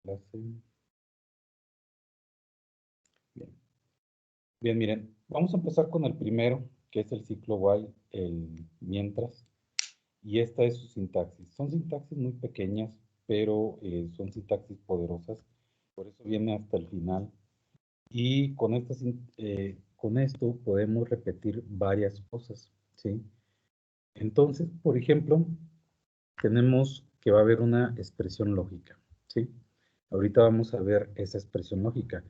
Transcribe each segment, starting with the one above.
clase. Bien. Bien, miren, vamos a empezar con el primero, que es el ciclo while, el mientras, y esta es su sintaxis. Son sintaxis muy pequeñas, pero son sintaxis poderosas, por eso viene hasta el final. Y con esto podemos repetir varias cosas, ¿sí? Entonces, por ejemplo, tenemos que va a haber una expresión lógica, ¿sí? Ahorita vamos a ver esa expresión lógica.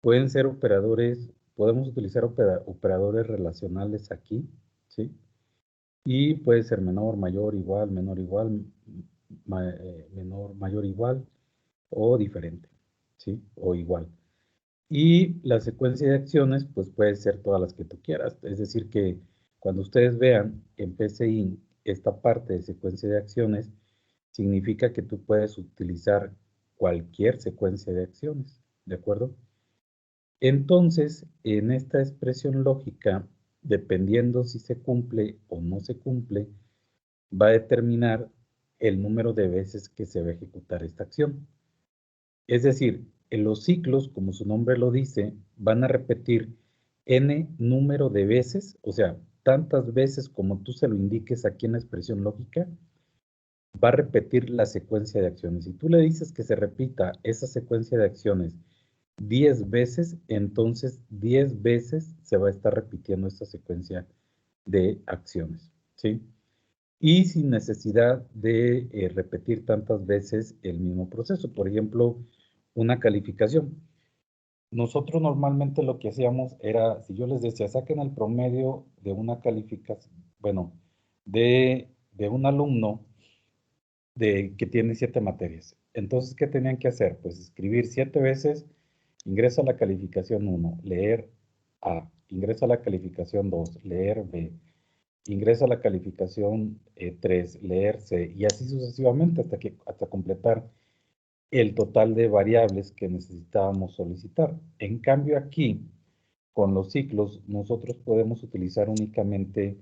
Pueden ser operadores, podemos utilizar operadores relacionales aquí, ¿sí? Y puede ser menor, mayor, igual, menor, mayor, igual, o diferente, ¿sí? O igual. Y la secuencia de acciones, pues puede ser todas las que tú quieras. Es decir, que cuando ustedes vean en PCI esta parte de secuencia de acciones, significa que tú puedes utilizar cualquier secuencia de acciones, ¿de acuerdo? Entonces, en esta expresión lógica, dependiendo si se cumple o no se cumple, va a determinar el número de veces que se va a ejecutar esta acción. Es decir, en los ciclos, como su nombre lo dice, van a repetir n número de veces, o sea, tantas veces como tú se lo indiques aquí en la expresión lógica, va a repetir la secuencia de acciones. Si tú le dices que se repita esa secuencia de acciones 10 veces, entonces 10 veces se va a estar repitiendo esta secuencia de acciones, ¿sí? Y sin necesidad de repetir tantas veces el mismo proceso. Por ejemplo, una calificación. Nosotros normalmente lo que hacíamos era, si yo les decía, saquen el promedio de una calificación, bueno, de un alumno que tiene 7 materias. Entonces, ¿qué tenían que hacer? Pues escribir 7 veces, ingresa a la calificación 1, leer A, ingresa a la calificación 2, leer B, ingresa a la calificación 3, leer C, y así sucesivamente hasta completar el total de variables que necesitábamos solicitar. En cambio aquí, con los ciclos, nosotros podemos utilizar únicamente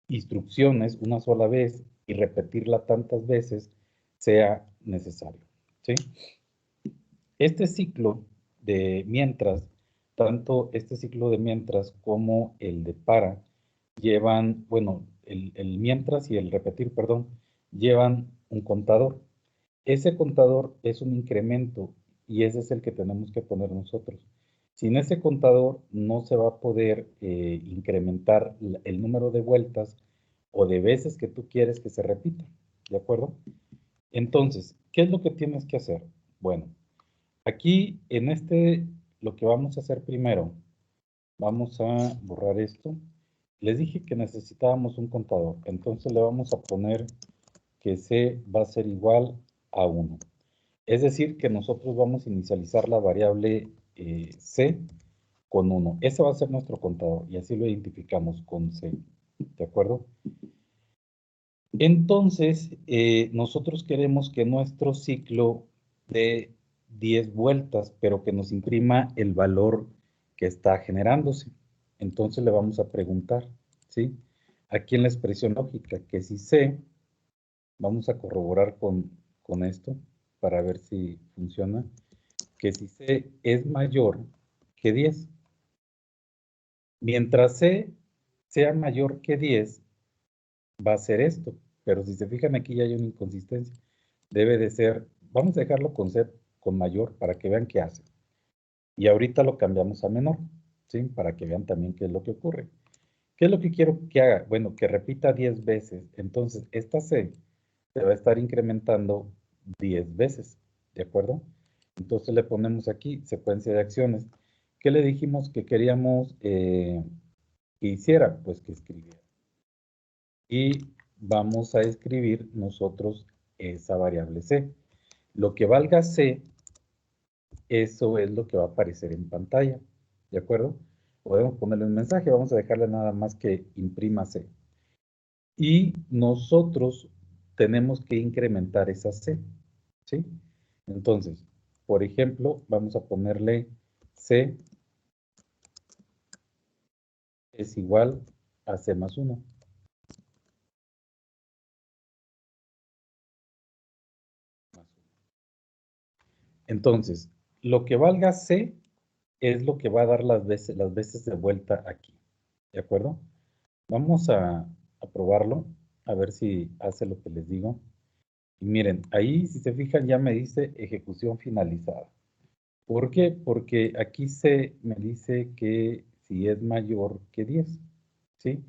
instrucciones una sola vez y repetirla tantas veces sea necesario, ¿sí? Este ciclo de mientras, tanto este ciclo de mientras como el de para, llevan, bueno, el mientras y el repetir, perdón, llevan un contador. Ese contador es un incremento y ese es el que tenemos que poner nosotros. Sin ese contador no se va a poder incrementar el número de vueltas o de veces que tú quieres que se repita, ¿de acuerdo? Entonces, ¿qué es lo que tienes que hacer? Bueno, aquí en lo que vamos a hacer primero, vamos a borrar esto. Les dije que necesitábamos un contador, entonces le vamos a poner que C va a ser igual a 1. Es decir, que nosotros vamos a inicializar la variable C con 1. Ese va a ser nuestro contador y así lo identificamos con C. ¿De acuerdo? Entonces, nosotros queremos que nuestro ciclo dé 10 vueltas, pero que nos imprima el valor que está generándose. Entonces le vamos a preguntar, ¿sí? Aquí en la expresión lógica, que si C, vamos a corroborar con esto para ver si funciona, que si C es mayor que 10. Mientras C sea mayor que 10, va a ser esto. Pero si se fijan aquí ya hay una inconsistencia. Debe de ser, vamos a dejarlo con C con mayor para que vean qué hace. Y ahorita lo cambiamos a menor, ¿sí? Para que vean también qué es lo que ocurre. ¿Qué es lo que quiero que haga? Bueno, que repita 10 veces. Entonces, esta C se va a estar incrementando 10 veces, ¿de acuerdo? Entonces le ponemos aquí secuencia de acciones. ¿Qué le dijimos que queríamos que hiciera? Pues que escribiera. Y vamos a escribir nosotros esa variable C. Lo que valga C, eso es lo que va a aparecer en pantalla, ¿de acuerdo? Podemos ponerle un mensaje, vamos a dejarle nada más que imprima C. Y nosotros tenemos que incrementar esa C, ¿sí? Entonces, por ejemplo, vamos a ponerle C es igual a C más 1. Entonces, lo que valga C es lo que va a dar las veces de vuelta aquí. ¿De acuerdo? Vamos a probarlo, a ver si hace lo que les digo. Y miren, ahí si se fijan ya me dice ejecución finalizada. ¿Por qué? Porque aquí me dice que si es mayor que 10, ¿sí?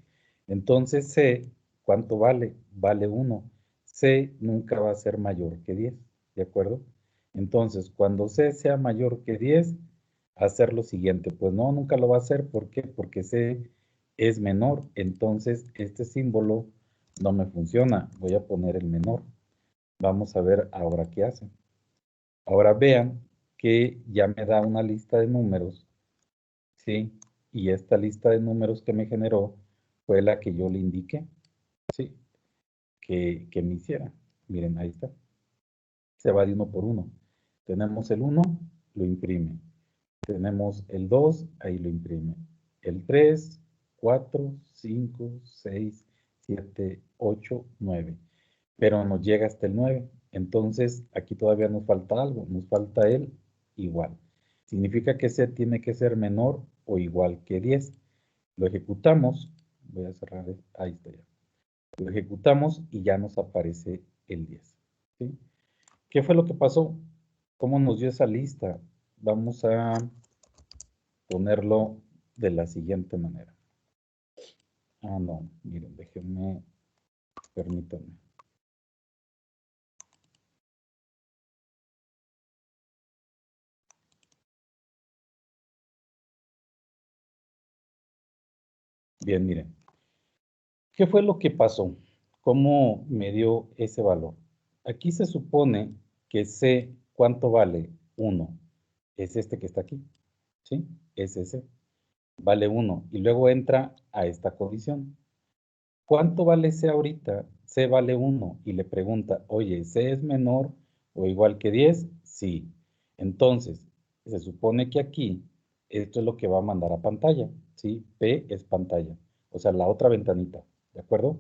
Entonces C, ¿cuánto vale? Vale 1. C nunca va a ser mayor que 10, ¿de acuerdo? Entonces, cuando C sea mayor que 10, hacer lo siguiente. Pues no, nunca lo va a hacer. ¿Por qué? Porque C es menor. Entonces, este símbolo no me funciona. Voy a poner el menor. Vamos a ver ahora qué hace. Ahora vean que ya me da una lista de números, ¿sí? Y esta lista de números que me generó fue la que yo le indiqué, ¿sí? Que me hiciera. Miren, ahí está. Se va de uno por uno. Tenemos el 1, lo imprime. Tenemos el 2, ahí lo imprime. El 3, 4, 5, 6, 7, 8, 9. Pero nos llega hasta el 9. Entonces, aquí todavía nos falta algo. Nos falta el igual. Significa que C tiene que ser menor o igual que 10. Lo ejecutamos. Voy a cerrar. Ahí está ya. Lo ejecutamos y ya nos aparece el 10. ¿Sí? ¿Qué fue lo que pasó? ¿Cómo nos dio esa lista? Vamos a ponerlo de la siguiente manera. Ah, no, miren, déjenme, permítanme. Bien, miren. ¿Qué fue lo que pasó? ¿Cómo me dio ese valor? Aquí se supone que sé cuánto vale 1. Es este que está aquí, ¿sí? Es ese. Vale 1. Y luego entra a esta condición. ¿Cuánto vale C ahorita? C vale 1 y le pregunta, oye, ¿C es menor o igual que 10? Sí. Entonces, se supone que aquí esto es lo que va a mandar a pantalla, ¿sí? P es pantalla, o sea, la otra ventanita, ¿de acuerdo?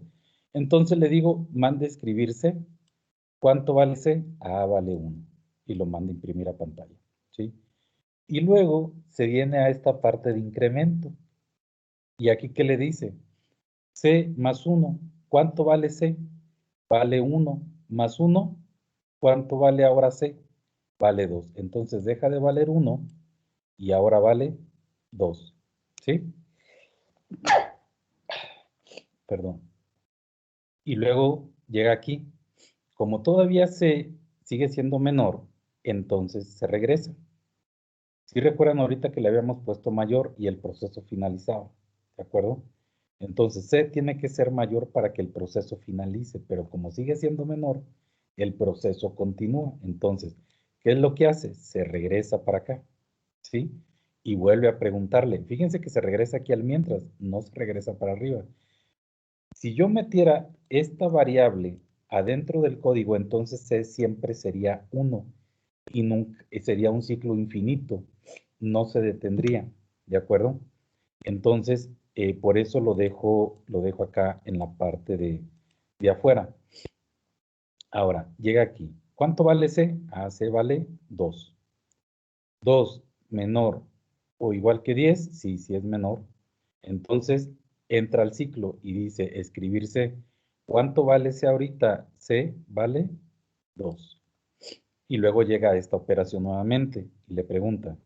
Entonces le digo, mande escribir C. ¿Cuánto vale C? Ah, vale 1 y lo manda a imprimir a pantalla, ¿sí? Y luego se viene a esta parte de incremento. ¿Y aquí qué le dice? C más 1. ¿Cuánto vale C? Vale 1 más 1. ¿Cuánto vale ahora C? Vale 2. Entonces deja de valer 1 y ahora vale 2. ¿Sí? Perdón. Y luego llega aquí. Como todavía C sigue siendo menor, entonces se regresa. Si recuerdan ahorita que le habíamos puesto mayor y el proceso finalizado, ¿de acuerdo? Entonces C tiene que ser mayor para que el proceso finalice, pero como sigue siendo menor, el proceso continúa. Entonces, ¿qué es lo que hace? Se regresa para acá, ¿sí? Y vuelve a preguntarle. Fíjense que se regresa aquí al mientras, no se regresa para arriba. Si yo metiera esta variable adentro del código, entonces C siempre sería 1 y nunca, sería un ciclo infinito, no se detendría, ¿de acuerdo? Entonces, por eso lo dejo acá en la parte de afuera. Ahora, llega aquí. ¿Cuánto vale C? Ah, C vale 2. 2 menor o igual que 10, sí, sí es menor. Entonces, entra al ciclo y dice escribir C. ¿Cuánto vale C ahorita? C vale 2. Y luego llega a esta operación nuevamente y le pregunta,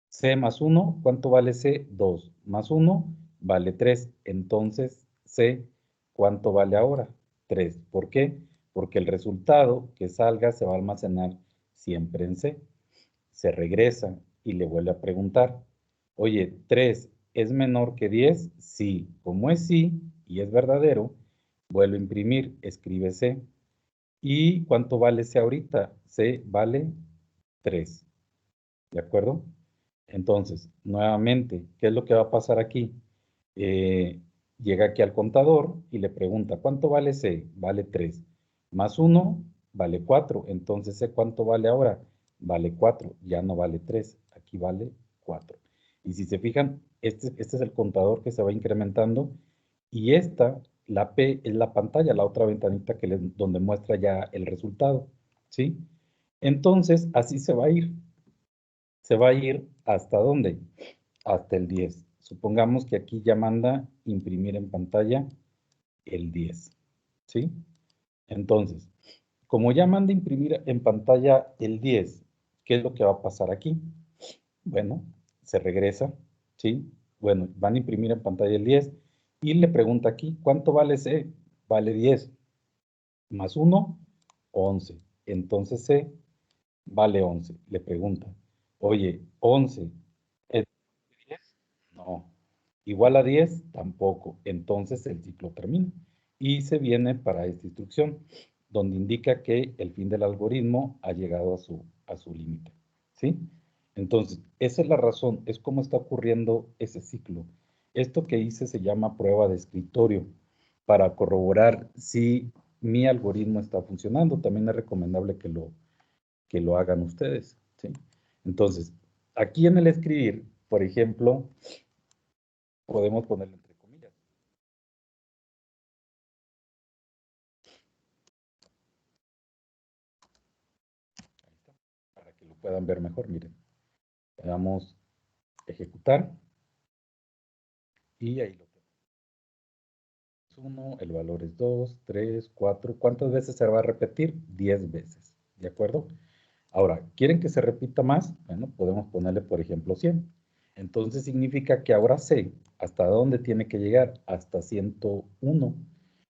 C más 1, ¿cuánto vale C? 2. Más 1 vale 3. Entonces, C, ¿cuánto vale ahora? 3. ¿Por qué? Porque el resultado que salga se va a almacenar siempre en C. Se regresa y le vuelve a preguntar, oye, 3 ¿es menor que 10? Sí. Como es sí y es verdadero, vuelve a imprimir, escribe C. ¿Y cuánto vale C ahorita? C vale 3. ¿De acuerdo? Entonces, nuevamente, ¿qué es lo que va a pasar aquí? Llega aquí al contador y le pregunta, ¿cuánto vale C? Vale 3. Más 1, vale 4. Entonces, ¿C cuánto vale ahora? Vale 4. Ya no vale 3. Aquí vale 4. Y si se fijan, este es el contador que se va incrementando. Y esta, la P, es la pantalla, la otra ventanita donde muestra ya el resultado. ¿Sí? Entonces, así se va a ir. Se va a ir ¿hasta dónde? Hasta el 10. Supongamos que aquí ya manda imprimir en pantalla el 10. ¿Sí? Entonces, como ya manda imprimir en pantalla el 10, ¿qué es lo que va a pasar aquí? Bueno, se regresa, ¿sí? Bueno, van a imprimir en pantalla el 10 y le pregunta aquí, ¿cuánto vale C? Vale 10. Más 1, 11. Entonces C vale 11. Le pregunta, oye, 11 ¿es 10? No. Igual a 10, tampoco. Entonces el ciclo termina. Y se viene para esta instrucción, donde indica que el fin del algoritmo ha llegado a su límite. ¿Sí? Entonces, esa es la razón, es cómo está ocurriendo ese ciclo. Esto que hice se llama prueba de escritorio, para corroborar si mi algoritmo está funcionando. También es recomendable que lo hagan ustedes. ¿Sí? Entonces, aquí en el escribir, por ejemplo, podemos ponerle entre comillas. Ahí está, para que lo puedan ver mejor, miren. Le damos ejecutar y ahí lo tenemos. 1, el valor es 2, 3, 4. ¿Cuántas veces se va a repetir? 10 veces. ¿De acuerdo? Ahora, ¿quieren que se repita más? Bueno, podemos ponerle, por ejemplo, 100. Entonces significa que ahora sé hasta dónde tiene que llegar, hasta 101.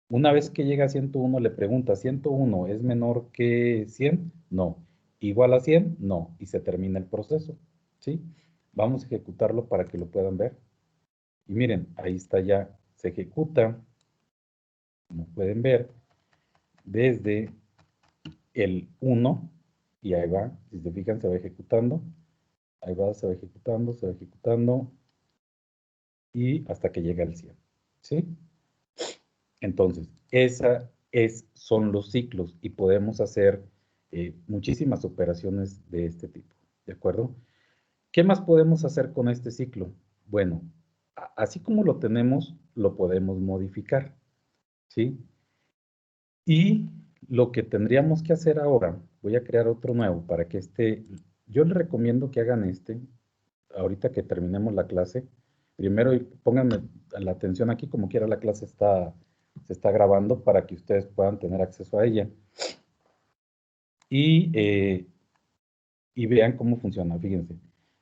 Una vez que llega a 101, le pregunta, ¿101 es menor que 100? No. ¿Igual a 100? No. Y se termina el proceso. ¿Sí? Vamos a ejecutarlo para que lo puedan ver. Y miren, ahí está ya, se ejecuta, como pueden ver, desde el 1, y ahí va, si se fijan, se va ejecutando. Ahí va, se va ejecutando, y hasta que llega al 100. ¿Sí? Entonces, son los ciclos y podemos hacer muchísimas operaciones de este tipo. ¿De acuerdo? ¿Qué más podemos hacer con este ciclo? Bueno, así como lo tenemos, lo podemos modificar. ¿Sí? Y lo que tendríamos que hacer ahora, voy a crear otro nuevo para que yo les recomiendo que hagan ahorita que terminemos la clase. Primero pónganme la atención aquí, como quiera la clase se está grabando para que ustedes puedan tener acceso a ella. Y, y vean cómo funciona, fíjense.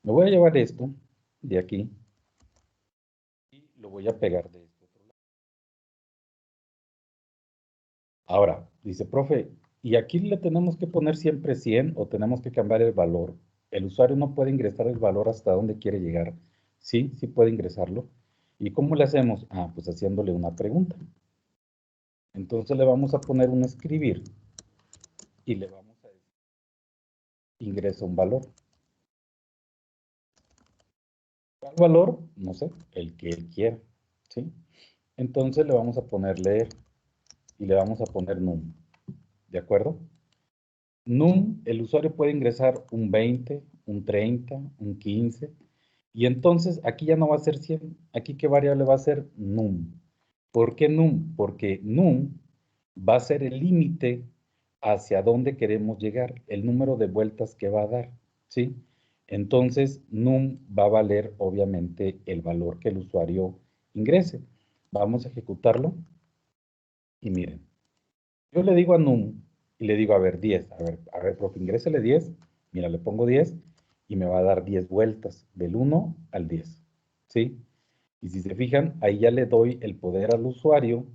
Me voy a llevar esto de aquí y lo voy a pegar de este otro lado. Ahora, dice, profe, ¿y aquí le tenemos que poner siempre 100 o tenemos que cambiar el valor? El usuario no puede ingresar el valor hasta donde quiere llegar. Sí, sí puede ingresarlo. ¿Y cómo le hacemos? Ah, pues haciéndole una pregunta. Entonces le vamos a poner un escribir y le vamos a decir, ingresa un valor. ¿Cuál valor? No sé, el que él quiera. ¿Sí? Entonces le vamos a poner leer y le vamos a poner num. ¿De acuerdo? Num, el usuario puede ingresar un 20, un 30, un 15. Y entonces aquí ya no va a ser 100. Aquí, ¿qué variable va a ser? Num. ¿Por qué num? Porque num va a ser el límite hacia dónde queremos llegar, el número de vueltas que va a dar, ¿sí? Entonces, num va a valer, obviamente, el valor que el usuario ingrese. Vamos a ejecutarlo y miren, yo le digo a num y le digo, a ver, 10, a ver, profe, ingrésele 10, mira, le pongo 10 y me va a dar 10 vueltas, del 1 al 10, ¿sí? Y si se fijan, ahí ya le doy el poder al usuario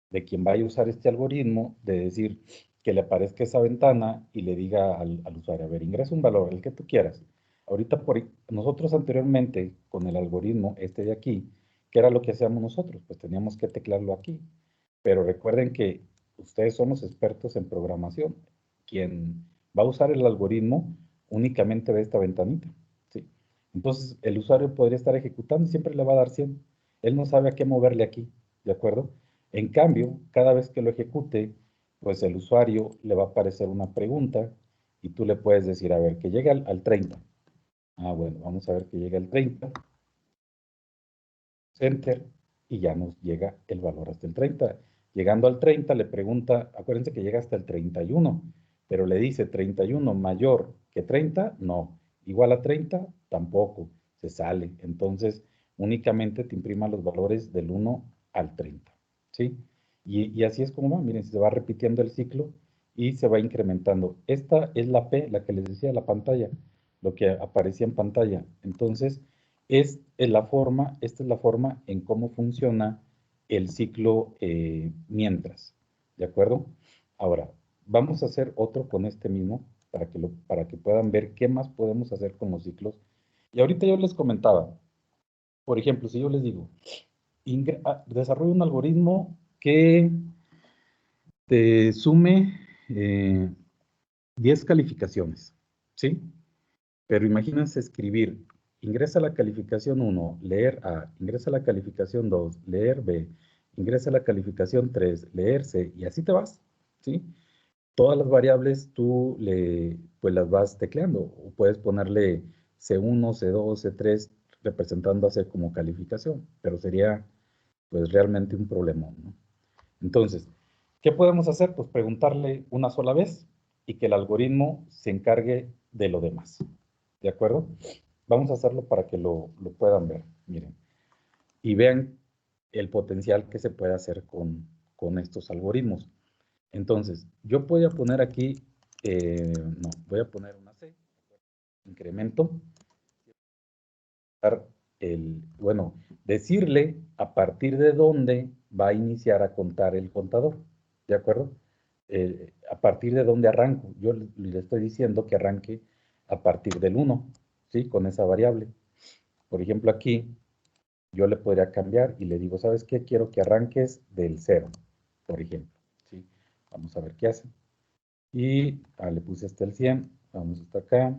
de quien vaya a usar este algoritmo, de decir que le aparezca esa ventana y le diga al usuario, a ver, ingresa un valor, el que tú quieras. Ahorita, nosotros anteriormente, con el algoritmo este de aquí, ¿qué era lo que hacíamos nosotros? Pues teníamos que teclarlo aquí. Pero recuerden que ustedes son los expertos en programación. Quien va a usar el algoritmo únicamente ve esta ventanita. ¿Sí? Entonces, el usuario podría estar ejecutando y siempre le va a dar 100. Él no sabe a qué moverle aquí, ¿de acuerdo? En cambio, cada vez que lo ejecute, pues el usuario le va a aparecer una pregunta y tú le puedes decir, a ver, que llegue al 30. Ah, bueno, vamos a ver que llegue al 30. Enter, y ya nos llega el valor hasta el 30. Llegando al 30, le pregunta, acuérdense que llega hasta el 31. pero le dice 31 mayor que 30, no. Igual a 30, tampoco, se sale. Entonces, únicamente te imprima los valores del 1 al 30, ¿sí? Y así es como va, miren, se va repitiendo el ciclo y se va incrementando. Esta es la P, la que les decía, la pantalla, lo que aparecía en pantalla. Entonces, esta es la forma en cómo funciona el ciclo mientras, ¿de acuerdo? Ahora, vamos a hacer otro con este mismo para que puedan ver qué más podemos hacer con los ciclos. Y ahorita yo les comentaba, por ejemplo, si yo les digo, desarrolla un algoritmo que te sume 10 calificaciones, ¿sí? Pero imagínense escribir, ingresa la calificación 1, leer A, ingresa la calificación 2, leer B, ingresa la calificación 3, leer C, y así te vas, ¿sí? Todas las variables pues las vas tecleando, o puedes ponerle C1, C2, C3, representándose como calificación, pero sería pues realmente un problema, ¿no? Entonces, ¿qué podemos hacer? Pues preguntarle una sola vez y que el algoritmo se encargue de lo demás. ¿De acuerdo? Vamos a hacerlo para que lo puedan ver. Miren. Y vean el potencial que se puede hacer con estos algoritmos. Entonces, yo voy a poner aquí, no, voy a poner una C, incremento, bueno, decirle a partir de dónde va a iniciar a contar el contador, ¿de acuerdo? A partir de dónde arranco. Yo le estoy diciendo que arranque a partir del 1, ¿sí? Con esa variable. Por ejemplo, aquí yo le podría cambiar y le digo, ¿sabes qué? Quiero que arranques del 0, por ejemplo, ¿sí? Vamos a ver qué hace. Y le puse hasta el 100, vamos hasta acá.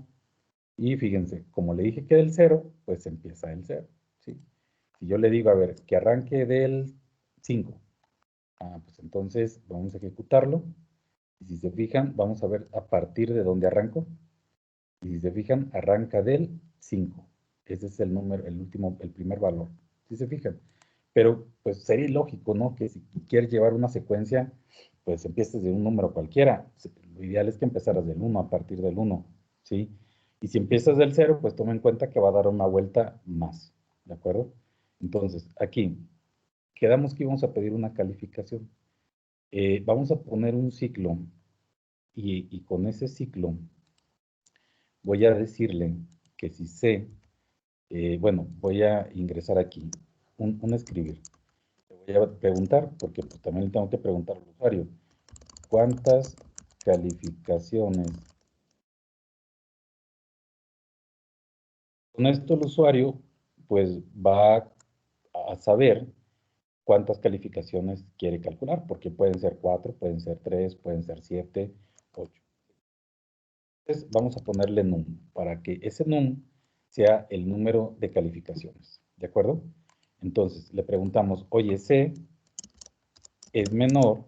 Y fíjense, como le dije que del 0, pues empieza el 0, ¿sí? Si yo le digo, a ver, que arranque del 5, pues entonces vamos a ejecutarlo. Y si se fijan, vamos a ver a partir de dónde arrancó. Y si se fijan, arranca del 5. Ese es el número, el último, el primer valor. Si se fijan. Pero pues sería ilógico, ¿no? Que si quieres llevar una secuencia, pues empieces de un número cualquiera. Lo ideal es que empezaras del 1, a partir del 1, ¿sí? Y si empiezas del 0, pues toma en cuenta que va a dar una vuelta más, ¿de acuerdo? Entonces, aquí, quedamos que íbamos a pedir una calificación. Vamos a poner un ciclo y con ese ciclo voy a decirle que si C, bueno, voy a ingresar aquí un escribir. Le voy a preguntar, porque pues, también le tengo que preguntar al usuario, ¿cuántas calificaciones? Con esto el usuario pues va a saber cuántas calificaciones quiere calcular, porque pueden ser 4, pueden ser 3, pueden ser 7, 8. Entonces vamos a ponerle num, para que ese num sea el número de calificaciones, ¿de acuerdo? Entonces le preguntamos, oye, C es menor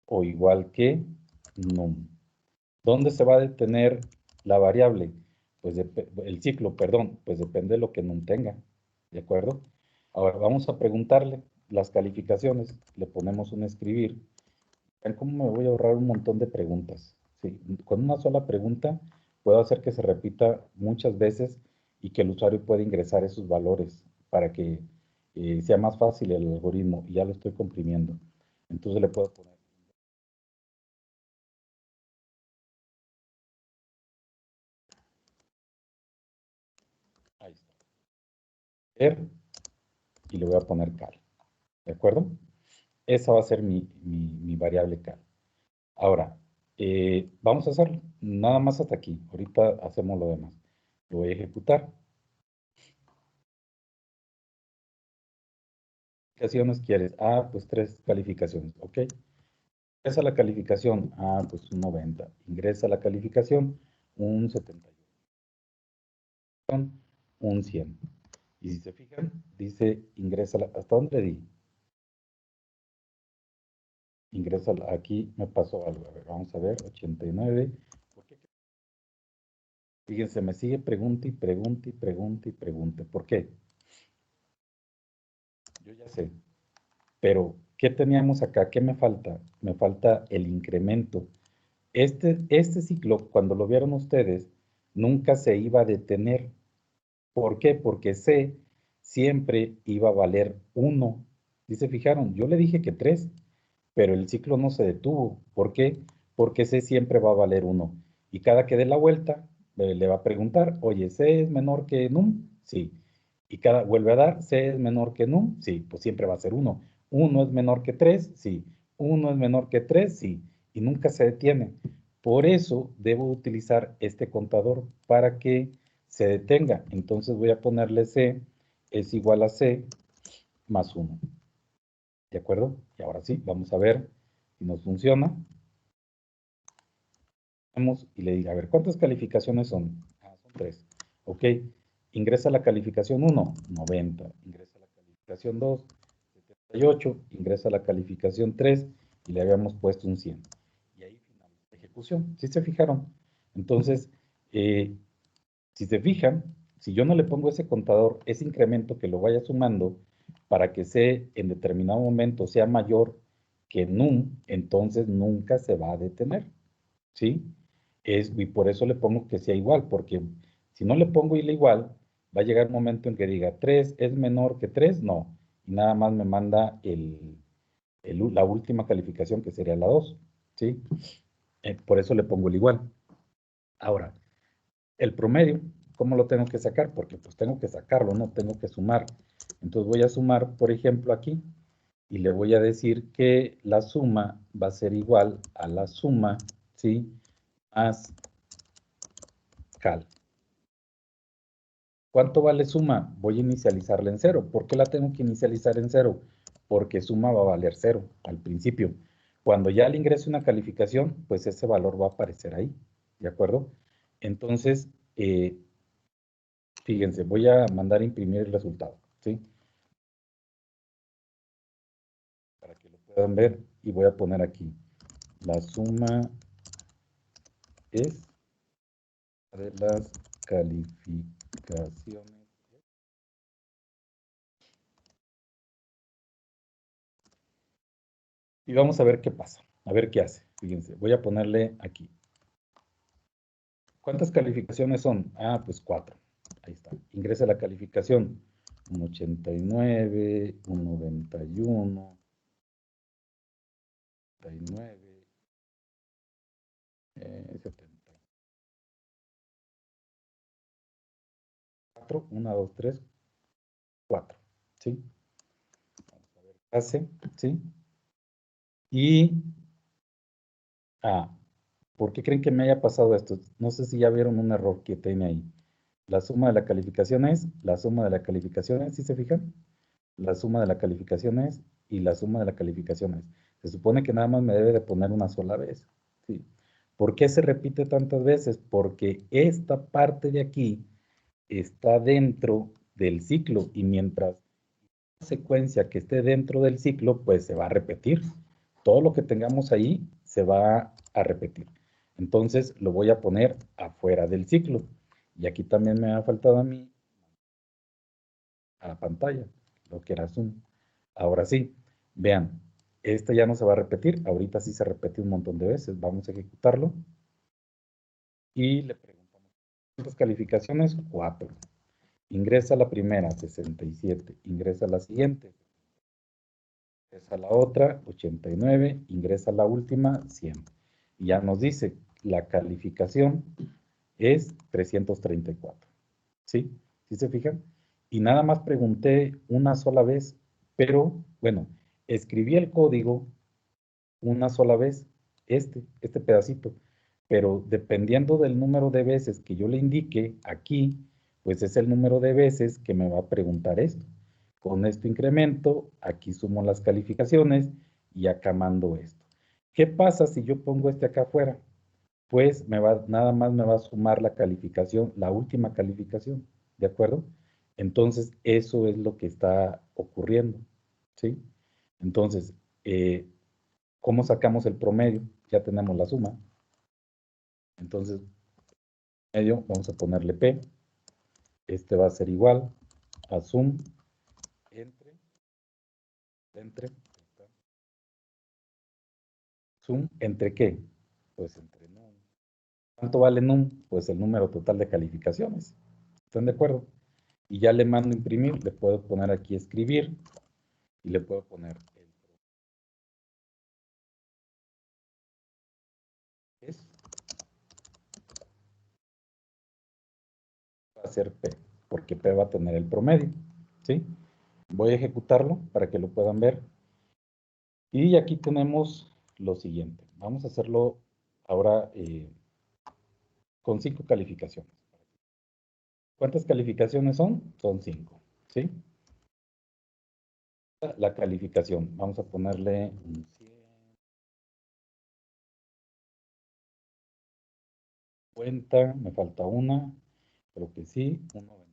o igual que num. ¿Dónde se va a detener la variable? Pues el ciclo, perdón, pues depende de lo que num tenga, ¿de acuerdo? Ahora vamos a preguntarle las calificaciones, le ponemos un escribir. ¿Ven cómo me voy a ahorrar un montón de preguntas? Sí, con una sola pregunta puedo hacer que se repita muchas veces y que el usuario pueda ingresar esos valores para que sea más fácil el algoritmo, y ya lo estoy comprimiendo. Entonces le puedo poner, ahí está, y le voy a poner cal, ¿de acuerdo? Esa va a ser mi variable cal. Ahora, vamos a hacerlo, nada más hasta aquí. Ahorita hacemos lo demás. Lo voy a ejecutar. ¿Qué calificaciones quieres? Pues 3 calificaciones, ¿ok? Ingresa la calificación, pues un 90. Ingresa la calificación, un 71. Un 100. Y si se fijan, dice ingresa ¿hasta dónde di? Ingresa aquí, me pasó algo. A ver, vamos a ver, 89. ¿Por qué? Fíjense, me sigue pregunte y pregunte y pregunte y pregunte. ¿Por qué? Yo ya sé. Pero, ¿qué teníamos acá? ¿Qué me falta? Me falta el incremento. Este ciclo, cuando lo vieron ustedes, nunca se iba a detener. ¿Por qué? Porque C siempre iba a valer 1. ¿Sí se fijaron? Yo le dije que 3, pero el ciclo no se detuvo. ¿Por qué? Porque C siempre va a valer 1. Y cada que dé la vuelta, le va a preguntar, oye, ¿C es menor que num? Sí. Y cada vuelve a dar, ¿C es menor que num? Sí, pues siempre va a ser 1. ¿1 es menor que 3? Sí. ¿1 es menor que 3? Sí. Y nunca se detiene. Por eso debo utilizar este contador para que se detenga. Entonces voy a ponerle C es igual a C más 1. ¿De acuerdo? Y ahora sí, vamos a ver si nos funciona. Vamos y le diga, a ver, ¿cuántas calificaciones son? Son 3. Ok, ingresa la calificación 1, 90. Ingresa la calificación 2, 78. Ingresa la calificación 3 y le habíamos puesto un 100. Y ahí finaliza la ejecución. ¿Sí se fijaron? Entonces, si se fijan, si yo no le pongo ese contador, ese incremento que lo vaya sumando para que C en determinado momento sea mayor que num, entonces nunca se va a detener. ¿Sí? Y por eso le pongo que sea igual, porque si no le pongo igual, va a llegar un momento en que diga 3 es menor que 3, no. Y nada más me manda la última calificación que sería la 2. ¿Sí? Por eso le pongo el igual. Ahora, el promedio, ¿cómo lo tengo que sacar? Porque pues tengo que sacarlo, no tengo que sumar. Entonces voy a sumar, por ejemplo, aquí, y le voy a decir que la suma va a ser igual a la suma, ¿sí? Más cal. ¿Cuánto vale suma? Voy a inicializarla en 0. ¿Por qué la tengo que inicializar en 0? Porque suma va a valer 0 al principio. Cuando ya le ingrese una calificación, pues ese valor va a aparecer ahí, ¿de acuerdo? Entonces, fíjense, voy a mandar a imprimir el resultado, ¿sí? Para que lo puedan ver y voy a poner aquí. La suma es de las calificaciones. Y vamos a ver qué pasa, a ver qué hace. Fíjense, voy a ponerle aquí. ¿Cuántas calificaciones son? Pues 4. Ahí está. Ingresa la calificación. Un 89, un 91, 79, 74. 1, 2, 3, 4. ¿Sí? Vamos a ver qué hace. ¿Sí? Y, ¿por qué creen que me haya pasado esto? No sé si ya vieron un error que tiene ahí. La suma de la calificación es, la suma de la calificación es, ¿sí se fijan? La suma de la calificación es y la suma de la calificación es. Se supone que nada más me debe de poner una sola vez. ¿Sí? ¿Por qué se repite tantas veces? Porque esta parte de aquí está dentro del ciclo y mientras la secuencia que esté dentro del ciclo, pues se va a repetir. Todo lo que tengamos ahí se va a repetir. Entonces lo voy a poner afuera del ciclo. Y aquí también me ha faltado a mí a la pantalla, lo que era Zoom. Ahora sí, vean, este ya no se va a repetir, ahorita sí se repite un montón de veces, vamos a ejecutarlo y le preguntamos, ¿cuántas calificaciones? 4. Ingresa la primera, 67, ingresa la siguiente, ingresa la otra, 89, ingresa la última, 100. Y ya nos dice, la calificación es 334. ¿Sí? ¿Sí se fijan? Y nada más pregunté una sola vez, pero bueno, escribí el código una sola vez, este pedacito, pero dependiendo del número de veces que yo le indique aquí, pues es el número de veces que me va a preguntar esto. Con esto incremento, aquí sumo las calificaciones y acá mando esto. ¿Qué pasa si yo pongo este acá afuera? Pues nada más me va a sumar la calificación, la última calificación, ¿de acuerdo? Entonces, eso es lo que está ocurriendo, ¿sí? Entonces, ¿cómo sacamos el promedio? Ya tenemos la suma. Entonces, medio, vamos a ponerle P. Este va a ser igual a sum entre, sum entre qué? Pues entre ¿Cuánto vale num? Pues el número total de calificaciones. ¿Están de acuerdo? Y ya le mando a imprimir, le puedo poner aquí escribir y le puedo poner va a ser P, porque P va a tener el promedio, ¿sí? Voy a ejecutarlo para que lo puedan ver. Y aquí tenemos lo siguiente. Vamos a hacerlo ahora con 5 calificaciones. ¿Cuántas calificaciones son? Son 5, ¿sí? La calificación, vamos a ponerle un 50, me falta una, creo que sí, un 90.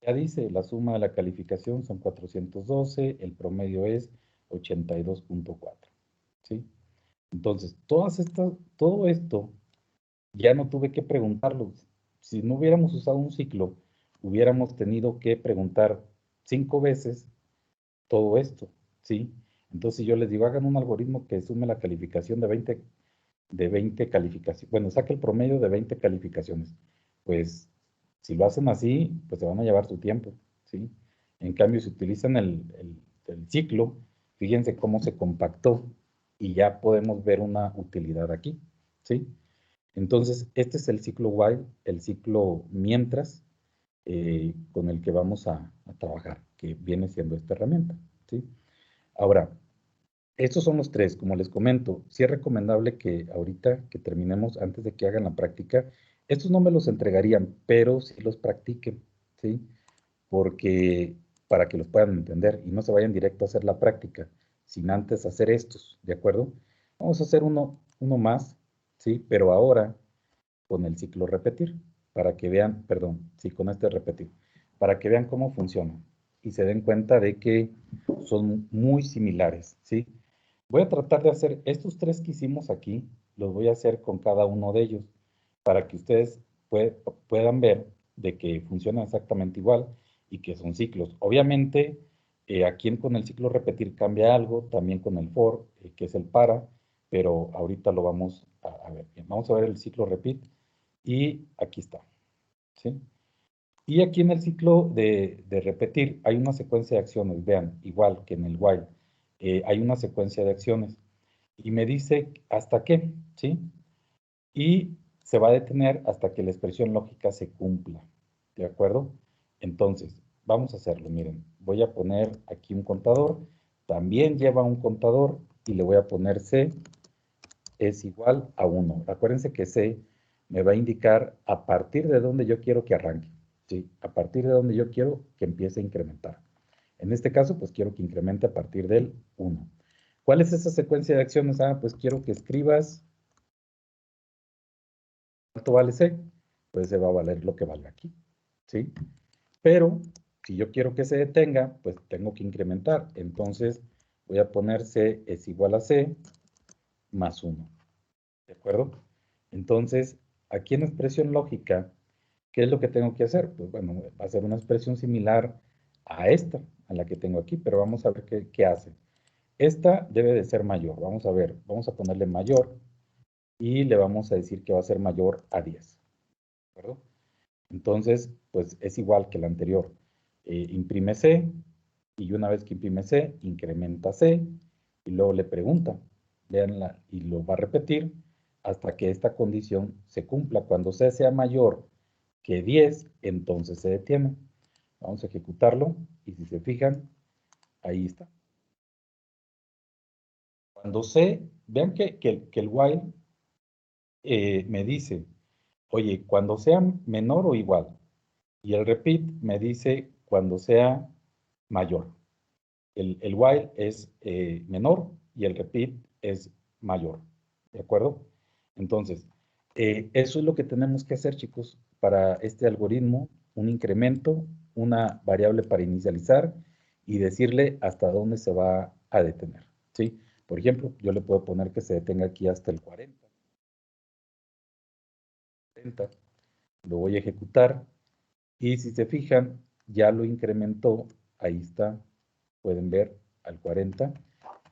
Ya dice, la suma de la calificación son 412, el promedio es 82.4, ¿sí? Entonces, todo esto ya no tuve que preguntarlo. Si no hubiéramos usado un ciclo, hubiéramos tenido que preguntar 5 veces todo esto, ¿sí? Entonces yo les digo, hagan un algoritmo que sume la calificación de 20 calificaciones. Bueno, saque el promedio de 20 calificaciones. Pues si lo hacen así, pues se van a llevar su tiempo, ¿sí? En cambio, si utilizan el ciclo, fíjense cómo se compactó y ya podemos ver una utilidad aquí, ¿sí? Entonces, este es el ciclo while, el ciclo mientras, con el que vamos a trabajar, que viene siendo esta herramienta, ¿sí? Ahora, estos son los tres, como les comento, sí es recomendable que ahorita que terminemos, antes de que hagan la práctica, estos no me los entregarían, pero sí los practiquen, ¿sí? Porque para que los puedan entender y no se vayan directo a hacer la práctica, sin antes hacer estos, ¿de acuerdo? Vamos a hacer uno más, ¿sí? Pero ahora con el ciclo repetir, para que vean, perdón, sí, con este repetir, para que vean cómo funciona y se den cuenta de que son muy similares, ¿sí? Voy a tratar de hacer estos tres que hicimos aquí, los voy a hacer con cada uno de ellos, para que ustedes puedan ver de que funciona exactamente igual y que son ciclos. Obviamente, aquí con el ciclo repetir cambia algo, también con el for, que es el para, pero ahorita lo vamos a ver. Bien, vamos a ver el ciclo repeat y aquí está, ¿sí? Y aquí en el ciclo de repetir hay una secuencia de acciones, vean, igual que en el while, hay una secuencia de acciones y me dice hasta qué, ¿sí? Y se va a detener hasta que la expresión lógica se cumpla, ¿de acuerdo? Entonces, vamos a hacerlo, miren, voy a poner aquí un contador, también lleva un contador y le voy a poner C es igual a 1. Acuérdense que C me va a indicar a partir de donde yo quiero que arranque, ¿sí? A partir de donde yo quiero que empiece a incrementar. En este caso, pues quiero que incremente a partir del 1. ¿Cuál es esa secuencia de acciones? Ah, pues quiero que escribas ¿cuánto vale C? Pues se va a valer lo que valga aquí, ¿sí? Pero si yo quiero que se detenga, pues tengo que incrementar. Entonces voy a poner C es igual a C más 1. ¿De acuerdo? Entonces, aquí en expresión lógica, ¿qué es lo que tengo que hacer? Pues bueno, va a ser una expresión similar a esta, a la que tengo aquí, pero vamos a ver qué hace. Esta debe de ser mayor. Vamos a ver, vamos a ponerle mayor y le vamos a decir que va a ser mayor a 10. ¿De acuerdo? Entonces, pues es igual que la anterior. Imprime C y una vez que imprime C, incrementa C y luego le pregunta, veanla, y lo va a repetir hasta que esta condición se cumpla. Cuando C sea mayor que 10, entonces se detiene. Vamos a ejecutarlo y si se fijan, ahí está. Cuando C, vean que el while me dice, oye, cuando sea menor o igual, y el repeat me dice cuando sea mayor. El while es menor y el repeat es mayor. ¿De acuerdo? Entonces, eso es lo que tenemos que hacer, chicos, para este algoritmo, un incremento, una variable para inicializar y decirle hasta dónde se va a detener. ¿Sí? Por ejemplo, yo le puedo poner que se detenga aquí hasta el 40. Lo voy a ejecutar y si se fijan, ya lo incrementó, ahí está, pueden ver al 40,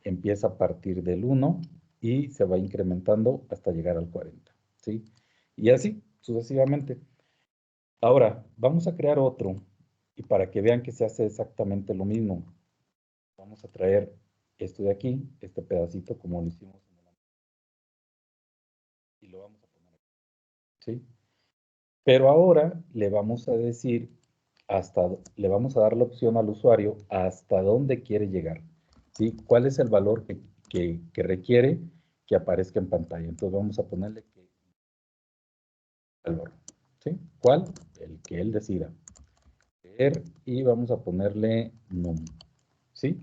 empieza a partir del 1 y se va incrementando hasta llegar al 40, ¿sí? Y así, sucesivamente. Ahora, vamos a crear otro, y para que vean que se hace exactamente lo mismo, vamos a traer esto de aquí, este pedacito, como lo hicimos en el anterior, y lo vamos a poner aquí, ¿sí? Pero ahora le vamos a decir, le vamos a dar la opción al usuario hasta dónde quiere llegar, ¿sí? ¿Cuál es el valor que requiere que aparezca en pantalla? Entonces vamos a ponerle que valor, ¿sí? ¿Cuál? El que él decida. Y vamos a ponerle num, ¿sí?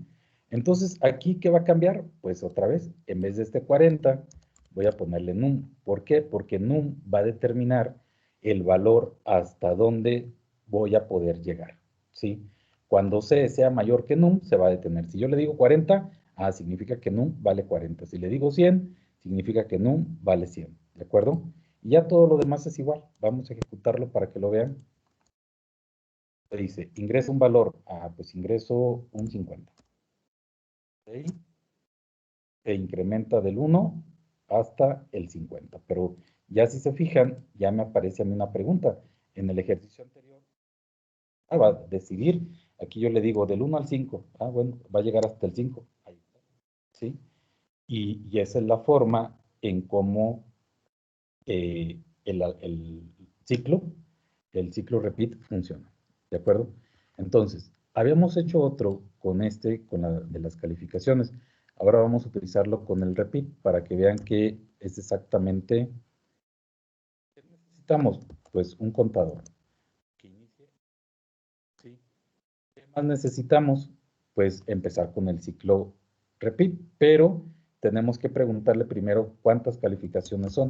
Entonces, ¿aquí qué va a cambiar? Pues otra vez, en vez de este 40, voy a ponerle num. ¿Por qué? Porque num va a determinar el valor hasta dónde voy a poder llegar, ¿sí? Cuando C sea mayor que num, se va a detener. Si yo le digo 40, significa que num vale 40. Si le digo 100, significa que num vale 100, ¿de acuerdo? Y ya todo lo demás es igual. Vamos a ejecutarlo para que lo vean. Dice, ingresa un valor. Pues ingreso un 50. ¿Ok? Se incrementa del 1 hasta el 50. Pero ya si se fijan, ya me aparece a mí una pregunta. En el ejercicio anterior, va a decidir. Aquí yo le digo del 1 al 5. Bueno, va a llegar hasta el 5. Ahí está. ¿Sí? Y esa es la forma en cómo el ciclo, el ciclo repeat funciona. ¿De acuerdo? Entonces, habíamos hecho otro con con la de las calificaciones. Ahora vamos a utilizarlo con el repeat para que vean que es exactamente, ¿qué necesitamos? Pues un contador que inicie, ¿sí? ¿Qué más necesitamos? Pues empezar con el ciclo repeat, pero tenemos que preguntarle primero cuántas calificaciones son.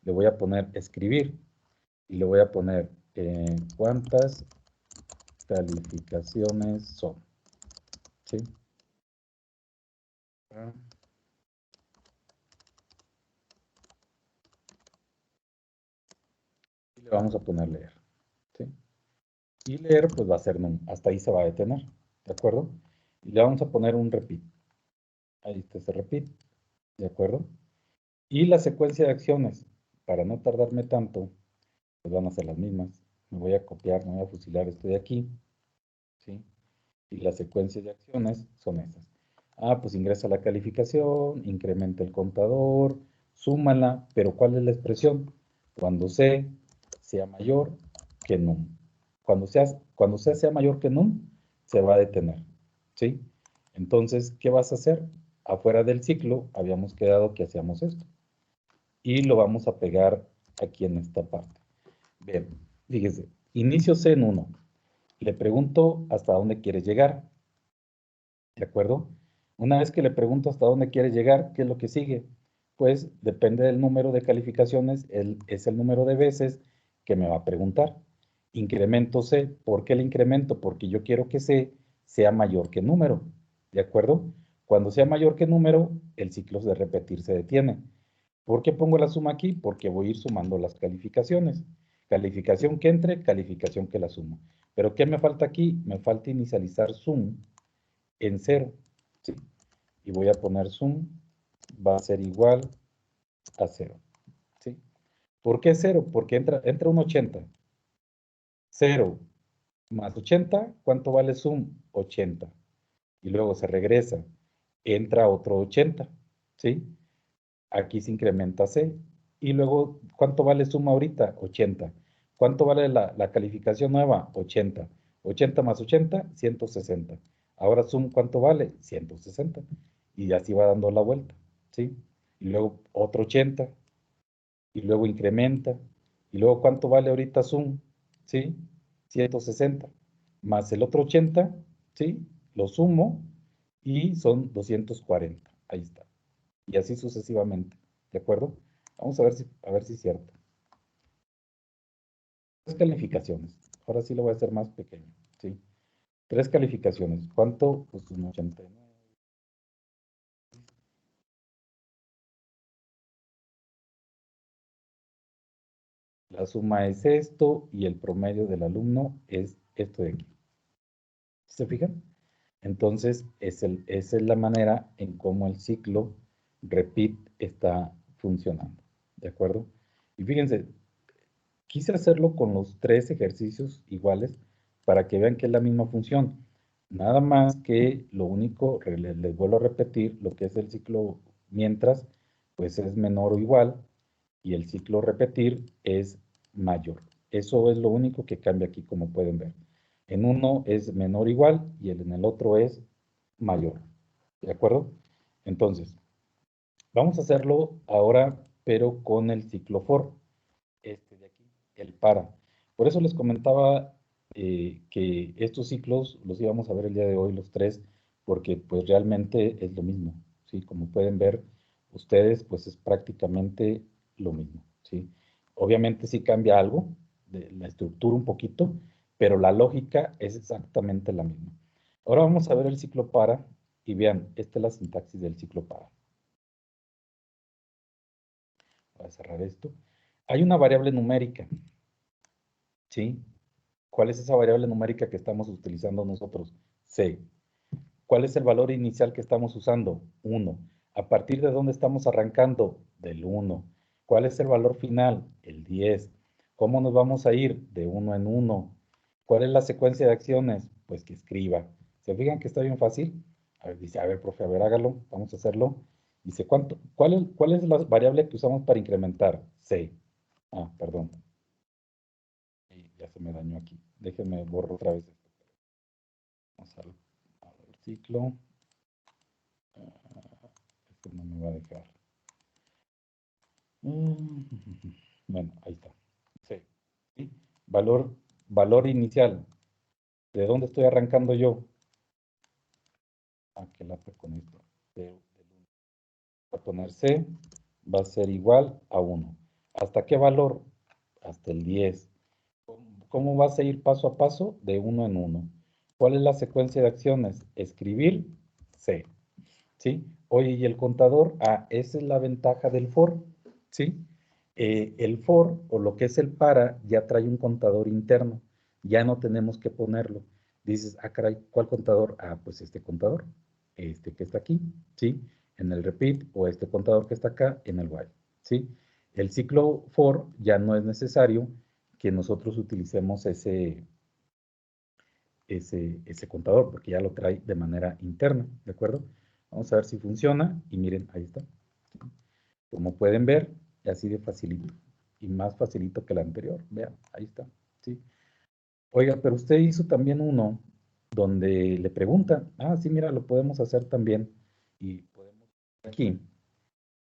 Le voy a poner escribir y le voy a poner cuántas calificaciones son, ¿sí? Ah, Y le vamos a poner leer, ¿sí? Y leer pues va a ser num, hasta ahí se va a detener, ¿de acuerdo? Y le vamos a poner un repeat, ahí está ese repeat, ¿de acuerdo? Y la secuencia de acciones, para no tardarme tanto, pues van a ser las mismas. Me voy a copiar, me voy a fusilar esto de aquí, ¿sí? Y las secuencias de acciones son esas. Pues ingresa la calificación, incrementa el contador, súmala, pero ¿cuál es la expresión? Cuando C sea mayor que num. Cuando C sea mayor que num, se va a detener, ¿sí? Entonces, ¿qué vas a hacer? Afuera del ciclo, habíamos quedado que hacíamos esto. Y lo vamos a pegar aquí en esta parte. Bien, fíjese, inicio C en 1. Le pregunto hasta dónde quieres llegar. ¿De acuerdo? Una vez que le pregunto hasta dónde quiere llegar, ¿qué es lo que sigue? Pues depende del número de calificaciones, es el número de veces que me va a preguntar. Incremento C. ¿Por qué el incremento? Porque yo quiero que C sea mayor que número. ¿De acuerdo? Cuando sea mayor que número, el ciclo de repetir se detiene. ¿Por qué pongo la suma aquí? Porque voy a ir sumando las calificaciones. Calificación que entre, calificación que la sumo. ¿Pero qué me falta aquí? Me falta inicializar sum en 0, ¿sí? Y voy a poner sum, va a ser igual a 0, ¿sí? ¿Por qué 0? Porque entra un 80. 0 más 80, ¿cuánto vale sum? 80. Y luego se regresa, entra otro 80, ¿sí? Aquí se incrementa C. Y luego, ¿cuánto vale suma ahorita? 80. ¿Cuánto vale la calificación nueva? 80. 80 más 80, 160. Ahora sum, ¿cuánto vale? 160. Y así va dando la vuelta, ¿sí? Y luego otro 80. Y luego incrementa. Y luego, ¿cuánto vale ahorita sum? ¿Sí? 160. Más el otro 80, ¿sí? Lo sumo y son 240. Ahí está. Y así sucesivamente. ¿De acuerdo? Vamos a ver si es cierto. Tres calificaciones. Ahora sí lo voy a hacer más pequeño. ¿Sí? Tres calificaciones. ¿Cuánto? Pues un 89. La suma es esto y el promedio del alumno es esto de aquí. ¿Se fijan? Entonces, esa es la manera en cómo el ciclo repeat está funcionando. ¿De acuerdo? Y fíjense, quise hacerlo con los 3 ejercicios iguales para que vean que es la misma función. Nada más que lo único, les vuelvo a repetir, lo que es el ciclo mientras, pues es menor o igual, y el ciclo repetir es mayor. Eso es lo único que cambia aquí, como pueden ver. En uno es menor o igual y en el otro es mayor. ¿De acuerdo? Entonces, vamos a hacerlo ahora, pero con el ciclo for, este de aquí, el para. Por eso les comentaba que estos ciclos los íbamos a ver el día de hoy, los 3, porque pues realmente es lo mismo, ¿sí? Como pueden ver ustedes, pues es prácticamente lo mismo, ¿sí? Obviamente sí cambia algo, de la estructura un poquito, pero la lógica es exactamente la misma. Ahora vamos a ver el ciclo para, y vean, esta es la sintaxis del ciclo para. Voy a cerrar esto. Hay una variable numérica, ¿sí? ¿Cuál es esa variable numérica que estamos utilizando nosotros? C. ¿Cuál es el valor inicial que estamos usando? 1. ¿A partir de dónde estamos arrancando? Del 1. ¿Cuál es el valor final? El 10. ¿Cómo nos vamos a ir? De 1 en 1. ¿Cuál es la secuencia de acciones? Pues que escriba. ¿Se fijan que está bien fácil? A ver, dice, a ver, profe, a ver, hágalo. Vamos a hacerlo. Dice, cuál es la variable que usamos para incrementar? C. Ah, perdón. Y ya se me dañó aquí. Déjenme borro otra vez esto. Vamos al ciclo. Esto no me va a dejar. Bueno, ahí está. Sí. ¿Sí? Valor inicial. ¿De dónde estoy arrancando yo? ¿A qué lata con esto? Va a poner C, va a ser igual a 1. ¿Hasta qué valor? Hasta el 10. ¿Cómo vas a ir paso a paso? De 1 en 1. ¿Cuál es la secuencia de acciones? Escribir C. ¿Sí? Oye, ¿y el contador? Ah, esa es la ventaja del for, ¿sí? El for, o lo que es el para, ya trae un contador interno. Ya no tenemos que ponerlo. Dices, ah, caray, ¿cuál contador? Ah, pues este contador, este que está aquí, ¿sí? En el repeat, o este contador que está acá, en el while, ¿sí? El ciclo for ya no es necesario que nosotros utilicemos ese contador, porque ya lo trae de manera interna, ¿de acuerdo? Vamos a ver si funciona, y miren, ahí está. Como pueden ver, así de facilito, y más facilito que el anterior, vean, ahí está, ¿sí? Oiga, pero usted hizo también uno donde le pregunta, ah, sí, mira, lo podemos hacer también, y podemos aquí,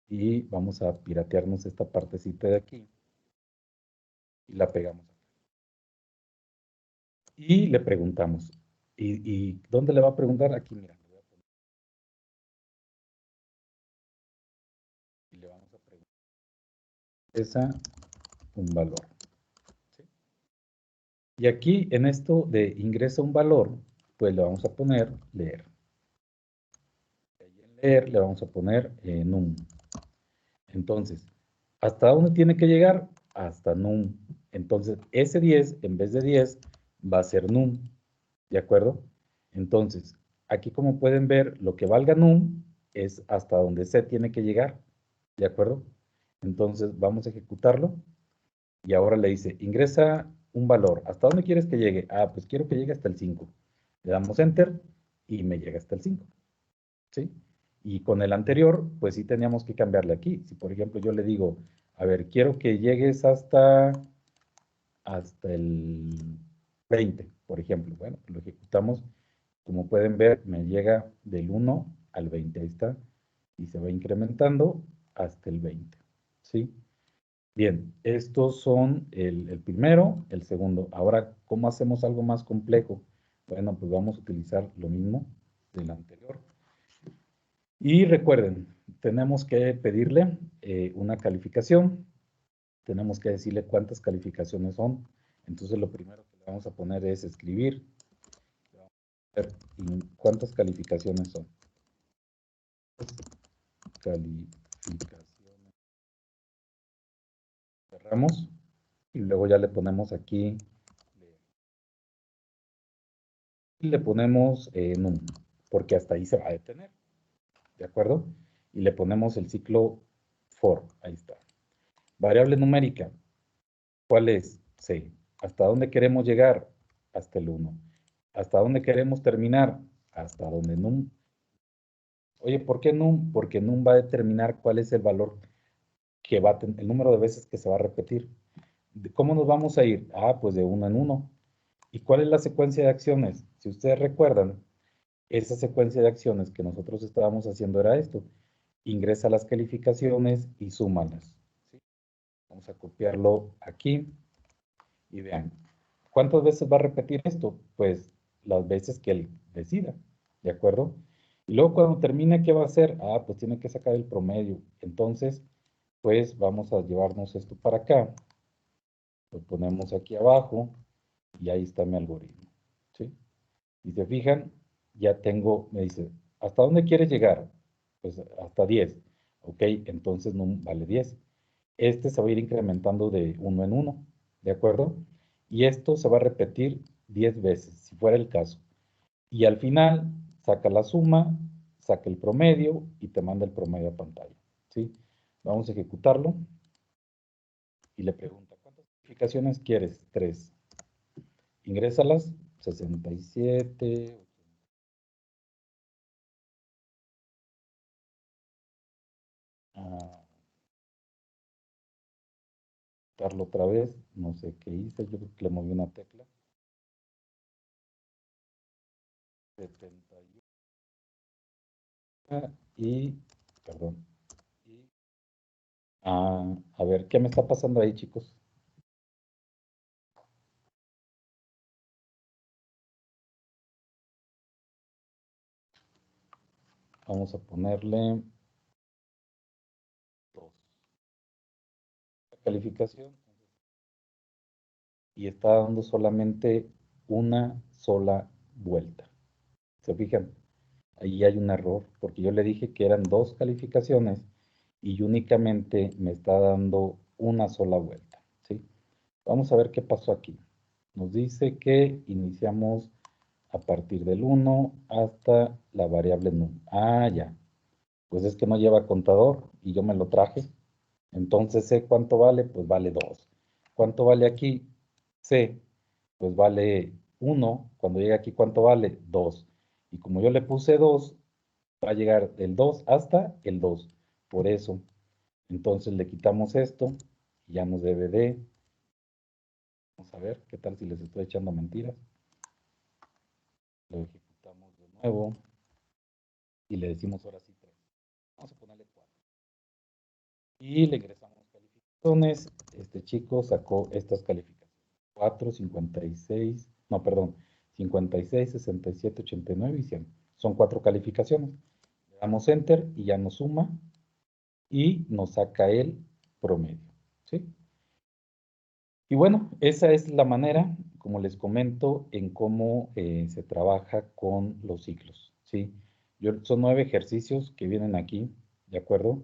y vamos a piratearnos esta partecita de aquí, y la pegamos. Y le preguntamos, ¿y dónde le va a preguntar? Aquí, mira. Y le vamos a preguntar esa un valor. ¿Sí? Y aquí en esto de ingresa un valor, pues le vamos a poner leer. Y en leer le vamos a poner num. Entonces, ¿hasta dónde tiene que llegar? Hasta num. Entonces, ese 10 en vez de 10 va a ser num. ¿De acuerdo? Entonces, aquí como pueden ver, lo que valga num es hasta donde se tiene que llegar. ¿De acuerdo? Entonces, vamos a ejecutarlo. Y ahora le dice, ingresa un valor. ¿Hasta dónde quieres que llegue? Ah, pues quiero que llegue hasta el 5. Le damos Enter y me llega hasta el 5. ¿Sí? Y con el anterior, pues sí teníamos que cambiarle aquí. Si, por ejemplo, yo le digo, a ver, quiero que llegues hasta el 20, por ejemplo. Bueno, lo ejecutamos. Como pueden ver, me llega del 1 al 20. Ahí está. Y se va incrementando hasta el 20. ¿Sí? Bien, estos son el primero, el segundo. Ahora, ¿cómo hacemos algo más complejo? Bueno, pues vamos a utilizar lo mismo del anterior. Y recuerden, tenemos que pedirle una calificación. Tenemos que decirle cuántas calificaciones son. Entonces, lo primero que le vamos a poner es escribir. ¿Cuántas calificaciones son? Calificaciones. Cerramos. Y luego ya le ponemos aquí. Y le ponemos num, porque hasta ahí se va a detener, ¿de acuerdo? Y le ponemos el ciclo for, ahí está. Variable numérica, ¿cuál es? C. ¿Hasta dónde queremos llegar? Hasta el 1. ¿Hasta dónde queremos terminar? Hasta donde num. Oye, ¿por qué num? Porque num va a determinar cuál es el valor que va a tener, el número de veces que se va a repetir. ¿Cómo nos vamos a ir? Ah, pues de uno en uno. ¿Y cuál es la secuencia de acciones? Si ustedes recuerdan, esa secuencia de acciones que nosotros estábamos haciendo era esto. Ingresa las calificaciones y súmalas. ¿Sí? Vamos a copiarlo aquí y vean. ¿Cuántas veces va a repetir esto? Pues las veces que él decida, ¿de acuerdo? Y luego cuando termine, ¿qué va a hacer? Ah, pues tiene que sacar el promedio. Entonces, pues vamos a llevarnos esto para acá. Lo ponemos aquí abajo y ahí está mi algoritmo. ¿Sí? Y se fijan, ya tengo, me dice, ¿hasta dónde quieres llegar? Pues hasta 10. Ok, entonces no vale 10. Este se va a ir incrementando de uno en uno, ¿de acuerdo? Y esto se va a repetir 10 veces, si fuera el caso. Y al final, saca la suma, saca el promedio y te manda el promedio a pantalla. ¿Sí? Vamos a ejecutarlo y le pregunta, ¿cuántas calificaciones quieres? 3. Ingrésalas, 67. Darlo otra vez, no sé qué hice, yo creo que le moví una tecla. 71 y, perdón, y, a ver, ¿qué me está pasando ahí, chicos? Vamos a ponerle 2. Calificación y está dando solamente una sola vuelta. ¿Se fijan? Ahí hay un error, porque yo le dije que eran 2 calificaciones y únicamente me está dando una sola vuelta, ¿sí? Vamos a ver qué pasó aquí. Nos dice que iniciamos a partir del 1 hasta la variable num. Ah, ya. Pues es que no lleva contador y yo me lo traje. Entonces C, ¿cuánto vale? Pues vale 2. ¿Cuánto vale aquí? C, pues vale 1. Cuando llegue aquí, ¿cuánto vale? 2. Y como yo le puse 2, va a llegar del 2 hasta el 2. Por eso. Entonces le quitamos esto y ya nos debe de. Vamos a ver qué tal si les estoy echando mentiras. Lo ejecutamos de nuevo y le decimos ahora sí 3. Vamos a ponerle 4. Y le ingresamos calificaciones. Este chico sacó estas calificaciones. 4, 56, no, perdón, 56, 67, 89 y 100. Son 4 calificaciones. Le damos Enter y ya nos suma y nos saca el promedio. ¿Sí? Y bueno, esa es la manera, como les comento, en cómo se trabaja con los ciclos, ¿sí? Son 9 ejercicios que vienen aquí, ¿de acuerdo?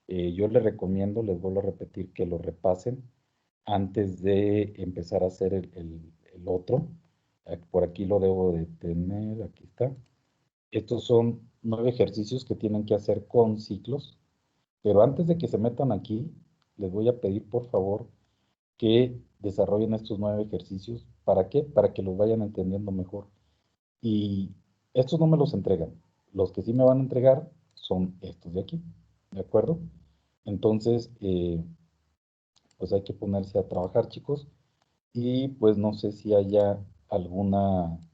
Yo les recomiendo, les vuelvo a repetir, que lo repasen antes de empezar a hacer el otro. Por aquí lo debo de tener, aquí está. Estos son 9 ejercicios que tienen que hacer con ciclos, pero antes de que se metan aquí, les voy a pedir, por favor, que desarrollen estos 9 ejercicios. ¿Para qué? Para que los vayan entendiendo mejor. Y estos no me los entregan. Los que sí me van a entregar son estos de aquí. ¿De acuerdo? Entonces, pues hay que ponerse a trabajar, chicos. Y pues no sé si haya alguna